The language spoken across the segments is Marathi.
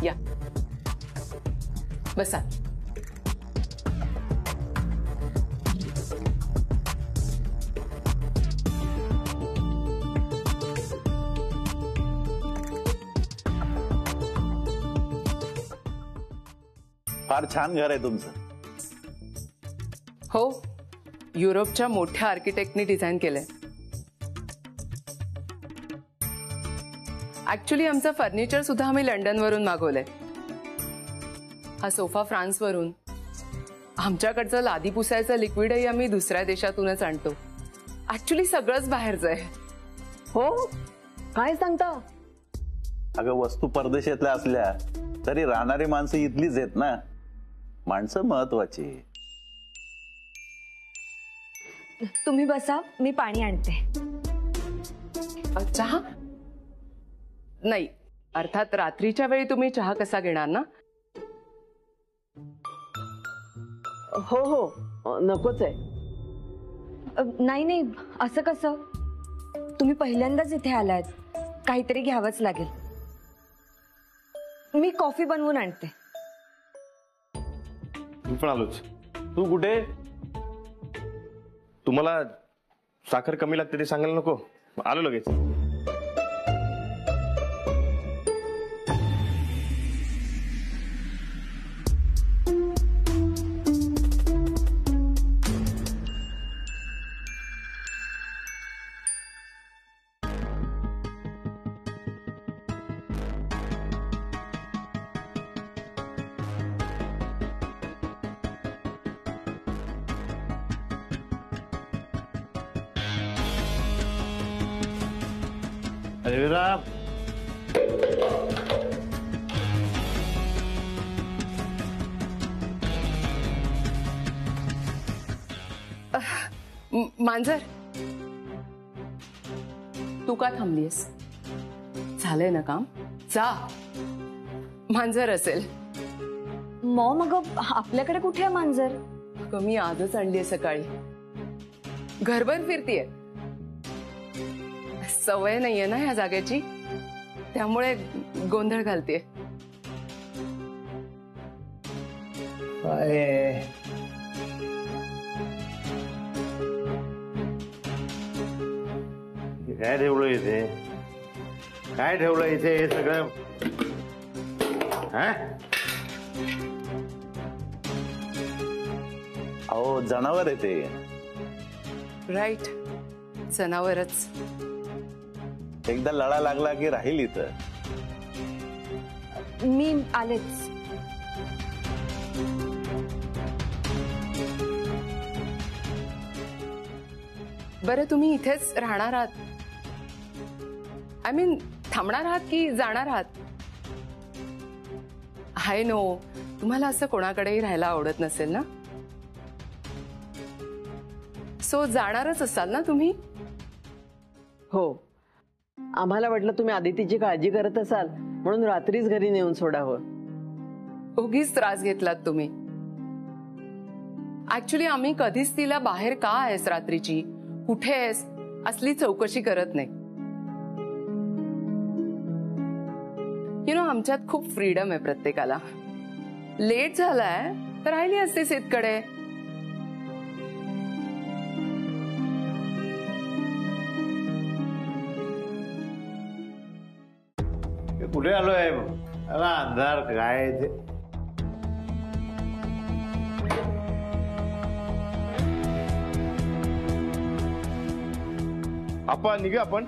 या बसा. फार छान घर आहे तुमचं. हो, युरोपच्या मोठ्या आर्किटेक्टनी डिझाईन केलंय. ऍक्च्युली आमचं फर्निचर सुद्धा आम्ही लंडन वरून मागवलंय. हा सोफा फ्रान्स वरून. आमच्याकडचं लादी पुसायचं लिक्विडही आम्ही दुसऱ्या देशातूनच आणतो. ऍक्च्युली सगळंच बाहेरचं आहे. हो, काय सांगता? अगं वस्तू परदेशातल्या असल्या तरी राहणारी माणसं इथलीच आहेत ना. माणसं महत्वाची. तुम्ही बसा, मी पाणी आणते. चहा नाही, अर्थात रात्रीच्या वेळी तुम्ही चहा कसा घेणार ना. हो हो, नकोच आहे. नाही नाही, असं कसं? तुम्ही पहिल्यांदाच इथे आलात, काहीतरी घ्यावंच लागेल. मी कॉफी बनवून आणते. मी पण आलोच. तू कुठे? तुम्हाला साखर कमी लागते ते सांगायला नको? आलो लगेच. अरे राम, मांजर, तू का थांबलीस? झालंय ना काम, जा. मांजर असेल. मॉम, अगं आपल्याकडे कुठे आहे मांजर? मी आजच आणलीये सकाळी. घरभर फिरतीये. सवय नाहीये ना ह्या जागेची, त्यामुळे गोंधळ घालते. काय ठेवलं इथे? काय ठेवलं इथे हे सगळं? अहो जनावर आहे ते. राईट, जनावरच. एकदा लळा लागला की राहील इथं. मी आलेच. बरं, तुम्ही इथेच राहणार आहात? आय मीन थांबणार आहात की जाणार आहात? हाय नो, तुम्हाला असं कोणाकडेही राहायला आवडत नसेल ना. सो जाणारच असाल ना तुम्ही? हो, आम्हाला वाटलं तुम्ही आदितीची काळजी करत असाल म्हणून रात्रीच घरी नेऊन सोडावं. उगीच त्रास घेतलात तुम्ही. ऍक्च्युली आम्ही कधीच तिला बाहेर का आहेस रात्रीची, कुठे आहेस असली चौकशी करत नाही. यु नो, आमच्यात खूप फ्रीडम आहे प्रत्येकाला. लेट झालाय तर राहिली असते सीतकडे. कुठे आलोय? अंधार काय ते? आपण निघू. आपण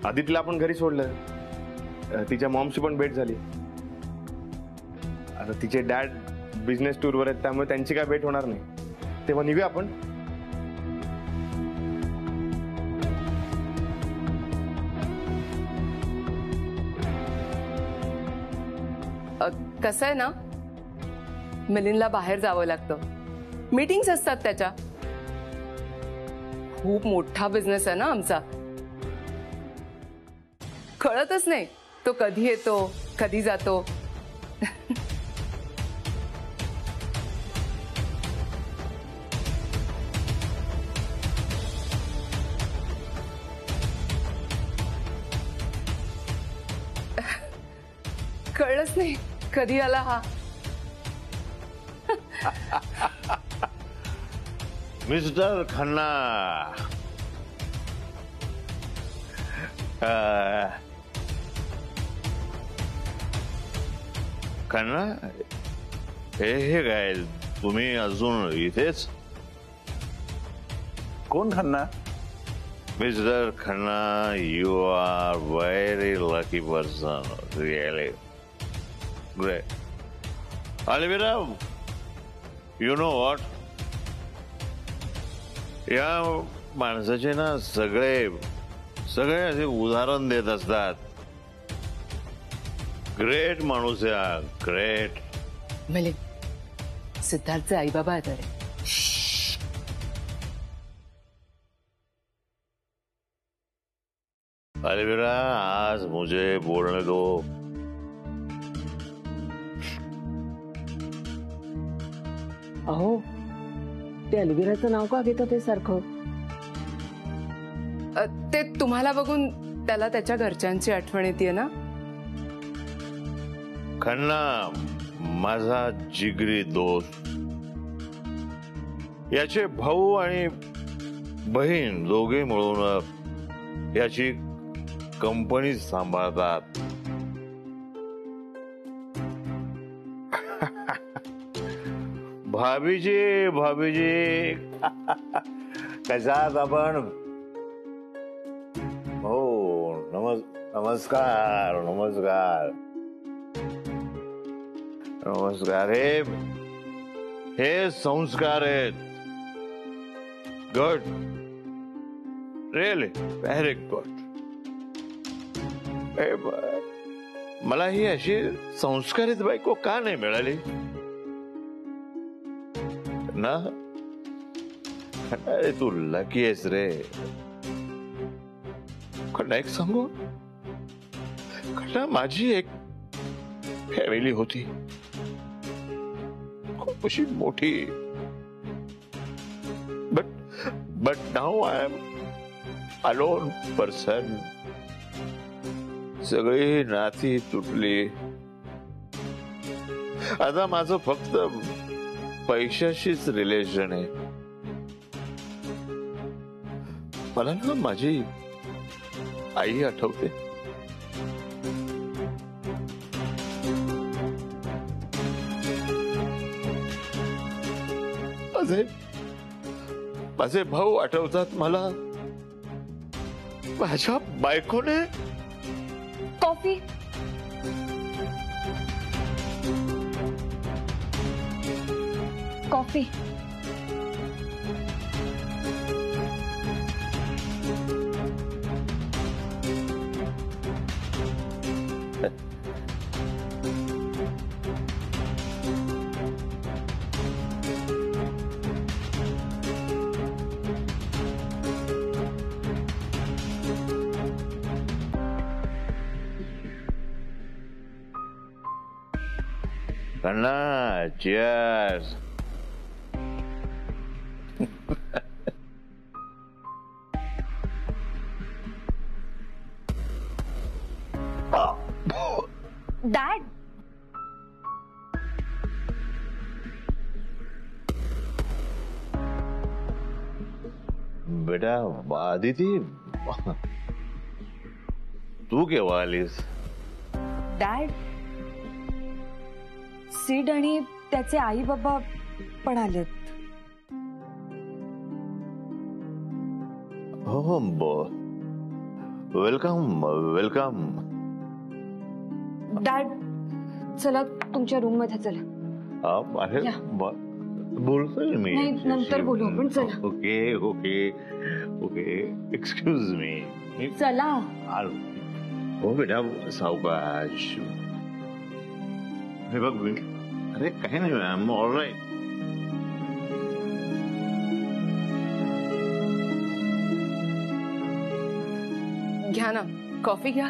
आदितीला आपण घरी सोडलं. तिच्या मॉमशी पण भेट झाली. आता तिचे डॅड बिझनेस टूरवर आहेत, त्यामुळे त्यांची काय भेट होणार नाही. तेव्हा निघूया आपण. कसं आहे ना, मिलिंदला बाहेर जावं लागतं. मीटिंग्स असतात त्याच्या. खूप मोठा बिझनेस आहे ना आमचा. कळतच नाही तो कधी येतो कधी जातो. कळलंच नाही कधी आला हा. मिस्टर खन्ना, खन्ना, हे काय तुम्ही अजून इथेच? कोण Khanna? Mister Khanna, you are very lucky person, really great. Alvira, you know what, या माणसाचे ना सगळे सगळे असे उदाहरण देत असतात. ग्रेट माणूस आहे, ग्रेट. मिलिंद, सिद्धार्थचे आई बाबा आहेत अरे. अलविरा, आज मुझे बोलने दो. अहो, ते अलविराचं नाव का घेतं ते सारखं? ते तुम्हाला बघून त्याला त्याच्या घरच्यांची आठवण येते ना. खन्ना माझा जिगरी दोस्त. याचे भाऊ आणि बहीण दोघे मिळून याची कंपनी सांभाळतात. भाभीजी, भाभीजी, कशात आपण? हो, नमस्कार, नमस्कार, नमस्कार. हे संस्कार आहेत. Good, really very good. मला ही अशी संस्कारित बायको का नाही मिळाली ना? अरे तू लकी आहेस रे. खंडा, एक सांगू, खंडा, माझी एक फॅमिली होती, खूप अशी मोठी. But now I am alone person. सगळी नाती तुटली. आता माझं फक्त पैशाशीच रिलेशन आहे. मला ना माझी आई आठवते. माझे भाऊ आठवतात मला. माझ्या बायकोने coffee. Coffee. Khanna, cheers. Dad, बेटा आदिती, तू केव्हा आलीस? डॅड, सीड आणि त्याचे आई बाबा पण आलेत. हो, वेलकम वेलकम. डॅड, चला तुमच्या रूम मध्ये चला. आहे या. बोलतोय मी. नाही, नंतर बोलू आपण, चला. Okay okay okay, excuse me. चला. आलो. हो बेटा, सावकाश. हे बघ, अरे काही नाही, आय एम ऑल राईट. घ्या ना, कॉफी घ्या.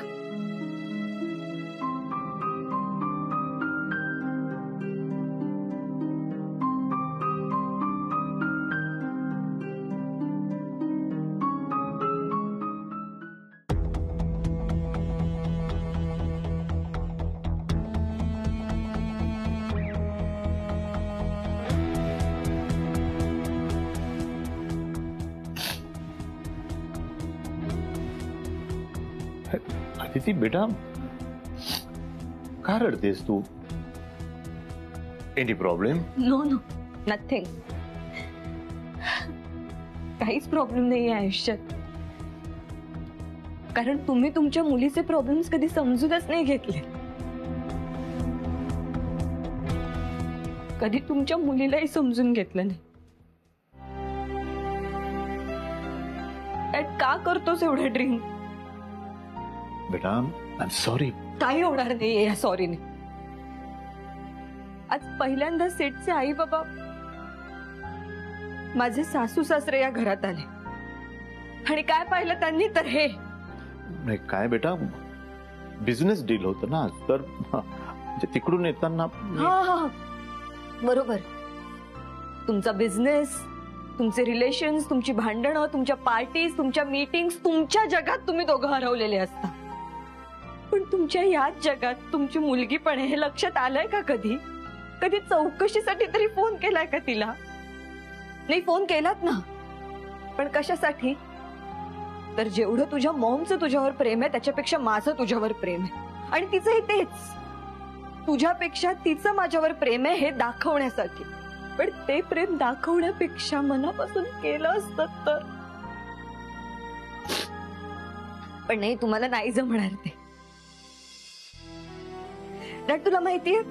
अदिती बेटा, का रडतेस तू? Any problem? No no, nothing. काहीच प्रॉब्लेम नाही आहे आयुष्यात. कारण तुम्ही तुमच्या मुलीचे प्रॉब्लेम्स कधी समजूनच नाही घेतले. कधी तुमच्या मुलीलाही समजून घेतलं नाही. का करतोस एवढं ड्रिंक? बेटा, आय एम सॉरी. काही होणार नाहीये या सॉरीने. आज पहिल्यांदा सेटचे आई बाबा, माझे सासू सासरे या घरात आले आणि काय पाहिलं त्यांनी तर हे. नाही काय बेटा, बिझनेस डील होतं ना, तर तिकडून येताना हा बरोबर. तुमचा बिझनेस, तुमचे रिलेशन्स, तुमची भांडणं, तुमच्या पार्टीज, तुमच्या मीटिंग्स, तुमच्या जगात तुम्ही दोघं हरवलेले असता. पण तुमच्या याच जगात तुमची मुलगी पण हे लक्षात आलंय का? कधी कधी चौकशीसाठी तरी फोन केलाय का तिला? नाही, फोन केलात ना, पण कशासाठी? तर जेवढं तुझ्या मॉमचं तुझ्यावर प्रेम आहे त्याच्यापेक्षा माझं तुझ्यावर प्रेम आहे. आणि तिचंही तेच, तुझ्यापेक्षा तिचं माझ्यावर प्रेम आहे हे दाखवण्यासाठी. पण ते प्रेम दाखवण्यापेक्षा मनापासून केलं असतं तर. पण नाही, तुम्हाला नाही जमणार ते. डॅड, तुला माहितीये,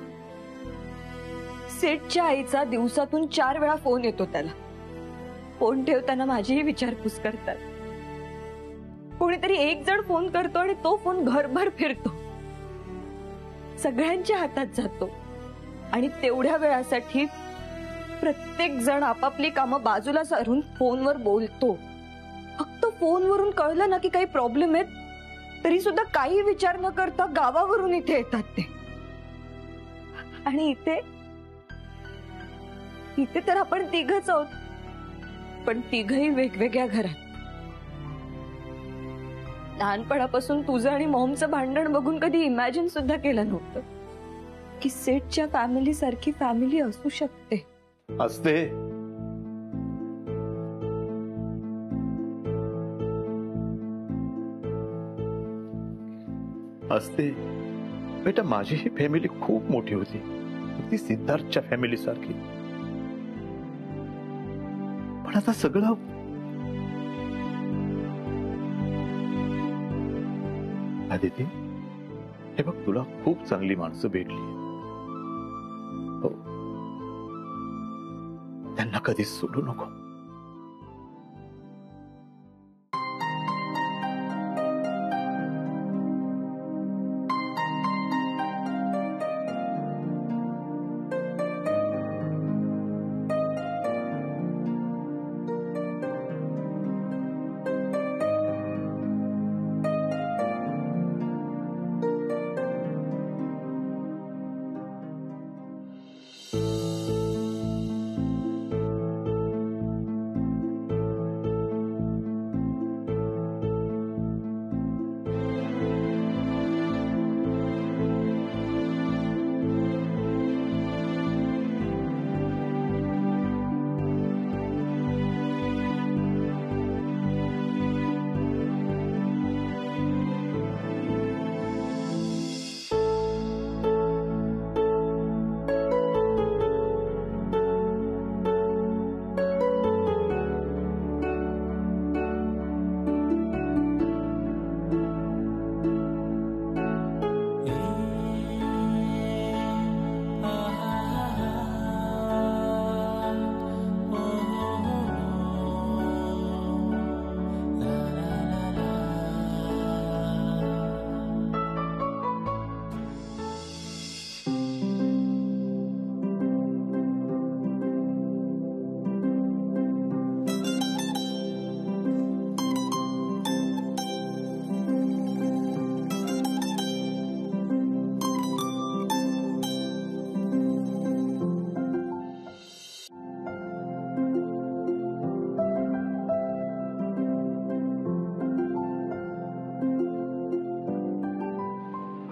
सेटच्या आईचा दिवसातून 4 वेळा फोन येतो त्याला. फोन ठेवताना माझीही विचारपूस करतात. कोणीतरी एक जण फोन करतो आणि तो फोन घरभर फिरतो, सगळ्यांच्या हातात जातो. आणि तेवढ्या वेळासाठी प्रत्येक जण आपापली कामं बाजूला सारून फोनवर बोलतो. फक्त फोनवरून कळलं ना की काही प्रॉब्लेम आहेत तरी सुद्धा काही विचार न करता गावावरून इथे येतात ते. आणि इथे तर आपण तिघच आहोत, पण तिघही वेगवेगळ्या घरात. लहानपणापासून तुझं आणि मॉमचं भांडण बघून कधी इमॅजिन सुद्धा केलं नव्हतं की सेटच्या फॅमिली सारखी फॅमिली असू शकते. असते. असते बेटा, माझी ही फॅमिली खूप मोठी होती, ती सिद्धार्थच्या फॅमिली सारखी. पण आता सगळं आदिती, हे बघ, तुला खूप चांगली माणसं भेटली. हो, त्यांना कधीच सोडू नको.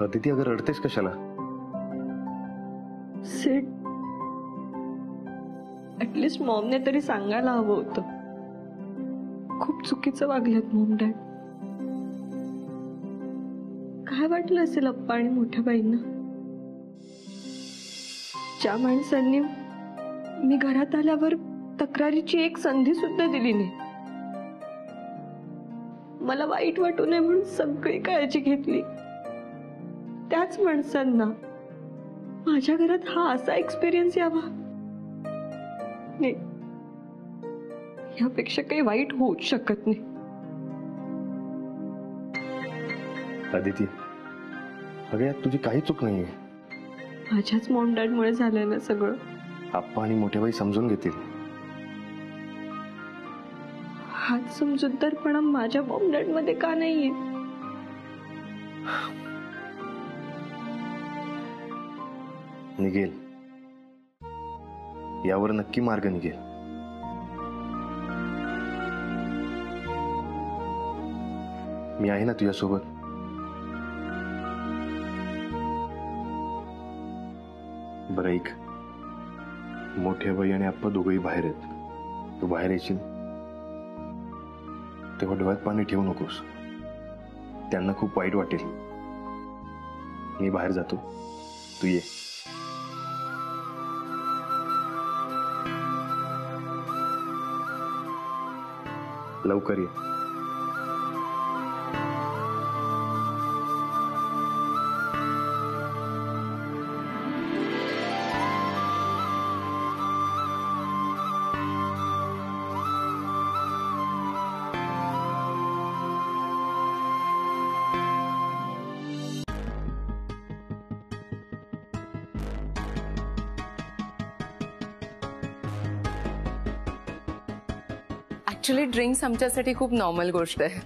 अदिती, अगं रडतेस कशाला? सेट, ऍटलिस्ट मॉमने तरी सांगायला हवं होतं. खूप चुकीचं वागलेत मॉम डॅड. काय वाटलं असेल अप्पा आणि मोठ्या बाईंना? ज्या माणसांनी मी घरात आल्यावर तक्रारीची एक संधी सुद्धा दिली नाही, मला वाईट वाटू नये म्हणून सगळी काळजी घेतली, त्याच माणसांना माझ्या घरात हा असा एक्सपिरियन्स यावा, नाही यापेक्षा काही वाईट होऊच शकत नाही. अदिती, अगं यात तुझी काही चूक नाहीये. माझ्याच मॉम डॅडमुळे झालंय ना सगळं. आप्पा आणि मोठे बाई समजून घेतील. हाच समजूतदारपणा माझ्या मॉम डॅड मध्ये का नाहीये? निघेल, यावर नक्की मार्ग निघेल. मी आहे ना तुझ्यासोबत. बरं ऐक, मोठे बाई आणि आप्पा दोघंही बाहेर आहेत. तू बाहेर येशील तेव्हा डोळ्यात पाणी ठेवू नकोस, त्यांना खूप वाईट वाटेल. मी बाहेर जातो, तू ये. लवकर ये. ऍक्च्युली ड्रिंक्स आमच्यासाठी खूप नॉर्मल गोष्ट आहे,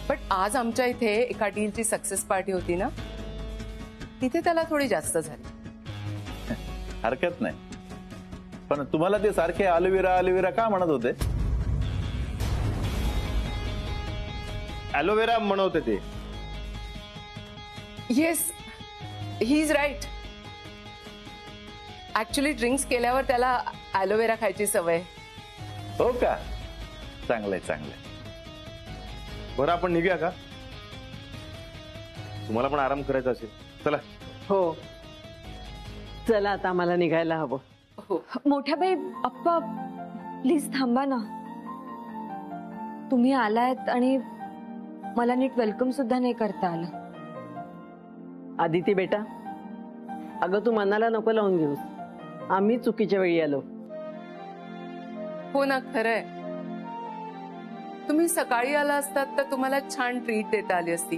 बट आज आमच्या इथे एका डीलची सक्सेस पार्टी होती ना, तिथे त्याला थोडी जास्त झाली. हरकत नाही, पण तुम्हाला ते सारखे अलोवेरा अलोवेरा का म्हणत होते? ॲलोवेरा म्हणवते ते. Yes, he is right. Actually drinks केल्यावर त्याला ॲलोवेरा खायची सवय. हो का? चांगलंय चांगलंय. बरं आपण निघूया का? तुम्हाला पण आराम करायचा असेल. चला. हो चला, आता आम्हाला निघायला हवं. हो, मोठ्या बाई, अप्पा प्लीज थांबा ना. तुम्ही आलायत आणि मला नीट वेलकम सुद्धा नाही करता आलं. आदिती बेटा, अगं तू मनाला नको लावून घेऊस, आम्ही चुकीच्या वेळी आलो. हो ना, खरंय. तुम्ही सकाळी आला असतात तर तुम्हाला छान ट्रीट देता आली असती.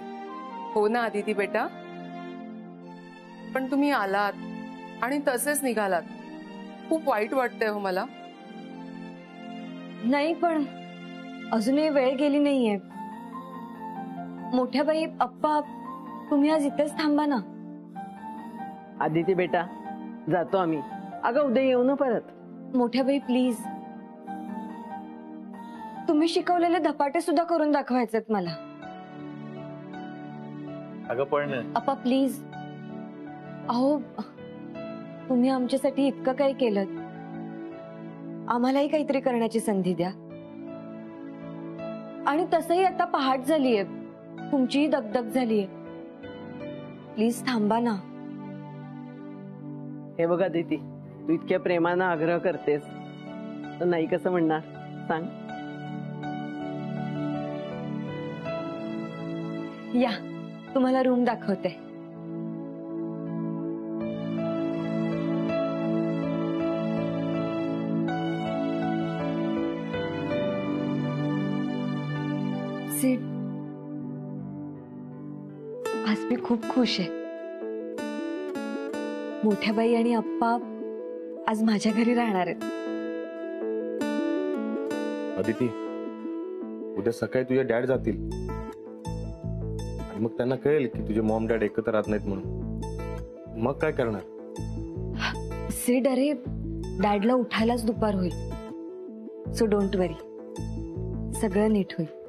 हो ना आदिती बेटा? पण तुम्ही आलात आणि तसेच निघालात. खूप वाईट वाटतंय हो मला. नाही, पण अजूनही वेळ गेली नाहीये. मोठ्या बाई, अप्पा तुम्ही आज इथेच थांबा ना. आदिती बेटा, जातो आम्ही. अगं उद्या येऊ ना परत. मोठ्या बाई प्लीज, तुम्ही शिकवलेले धपाटे सुद्धा करून दाखवायचेत मला. अगं पण अप्पा प्लीज. अहो, तुम्ही आमच्यासाठी इतकं काही केलं, आम्हालाही काहीतरी करण्याची संधी द्या. आणि तसंही आता पहाट झालीये, तुमचीही दगदग झालीये. प्लीज थांबा ना. हे बघा आदिती, तू इतक्या प्रेमानं आग्रह करतेस तर नाही कसं म्हणणार सांग. या, तुम्हाला रूम दाखवते. सीट. आज मी खूप खुश आहे. मोठ्या बाई आणि अप्पा आज माझ्या घरी राहणार आहेत. अदिती, उद्या सकाळी तुझे डॅड जातील आणि मग त्यांना कळेल की तुझे मॉम डॅड एकत्र राहत नाहीत म्हणून. मग काय करणार? सीड, अरे डॅडला उठायलाच दुपार होईल. सो डोंट वरी, सगळं नीट होईल.